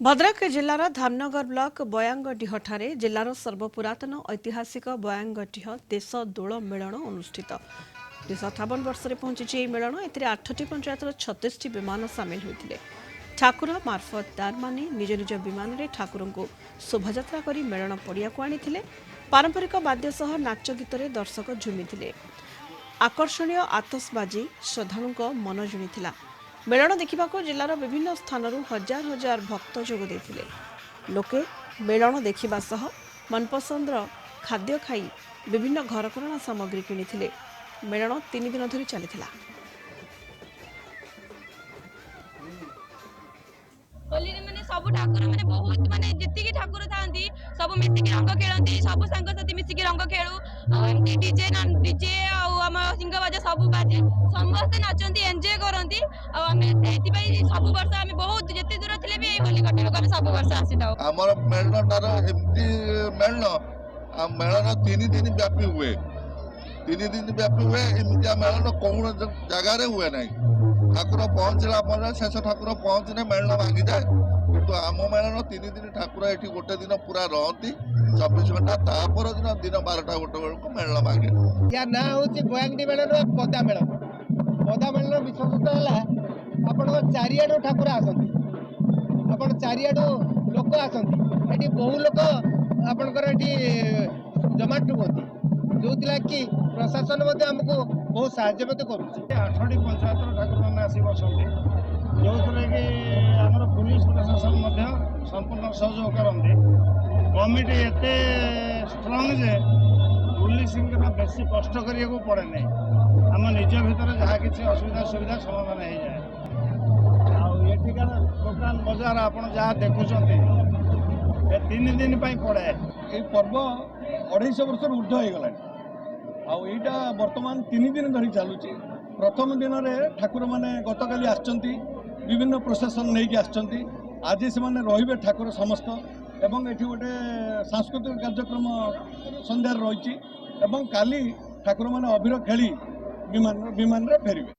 Bhadrak जिलार Dhamnagar block बयांगडीहଠାରେ जिलार सर्वपुरातन ऐतिहासिक बयांगडीह देश दोल melon अनुष्ठित 258 वर्ष पहुंची मेलन ए 8टी पंचायतर 36टी विमान सामिल होते। ठाकुर मार्फतदार माने निज निज विमान में ठाकुर को शोभायात्रा कर मेलन पड़िया को आनी पारंपरिक वाद्य सह नाच गीत दर्शक झुमी आकर्षणीय आतसबाजी श्रद्धालुओं मन जिणीला। मेलन देखा जिलार विभिन्न स्थानरू हजार हजार भक्त जोग देथिले। लोके मेलन देखा सह मनपसंद खाद्य खाई विभिन्न घरकरणा सामग्री किनिथिले। मेलन 3 दिन धरी चलिथिला। होली माने सब ठाकुर माने बहुत माने जितिकी ठाकुर थांती सब मिसिकी रंग खेलती सब सांग साथी मिसिकी रंग खेलु एमती डीजे डीजे आम सिंह बाजा सब बाजे समस्त नाचंती एंजॉय करंती आमे सेति पई सब वर्ष आमे बहुत जति दूर थिले भी होली कटेलो आमे सब वर्ष आसीताउ। हमर मेलनटार एमती मेलन मेलन 3 दिन व्यापी हुए 3 दिन व्यापी हुए एमती मेलन कौन जगह रे हुए नहीं। ठाकुर पहुंचला पर शेष ठाकुर पहुंचने मेलन भांगी जाए किंतु आम मेलन 3 दिन ठाकुर ये गोटे दिन पूरा रहती 24 घंटा तापर दिन 12टा गोटे बेलू मेलन भांगे। या ना हूँ बयांगडी मेलन पदा मेलन विशेषता है आप चारिआडू ठाकुर आसती आप चारिआडू लोक आसती बहु लोक आपणकर जमाट हुई जो कि प्रशासन आमको बहुत साहय कर 8टी पंचायत ठाकुर मैंने आसी बसती जो कि आम पुलिस प्रशासन संपूर्ण सहयोग करते। कमिटी एत स्ट्रंग जे पुलिस बेसी कष्ट करने को पड़े नहीं आम निज भितर जहाँ किसी असुविधा सुविधा समाधान हो जाए। आठिकार दुकान बजार आप जहाँ देखुं 3 दिन पड़े ये पर्व 250 वर्ष ऊर्ध हो गला आईटा बर्तमान 3 दिन धरी चलुची। प्रथम दिन में ठाकुर मैंने गतकाली आसचंती विभिन्न प्रशासन नहीं कि आसचंती आज से माने रहिबे ठाकुर समस्त एवं एठी गोटे सांस्कृतिक कार्यक्रम संध्यार रही एवं काली ठाकुर मैंने अबीर खेली विमान रे फेरिबे।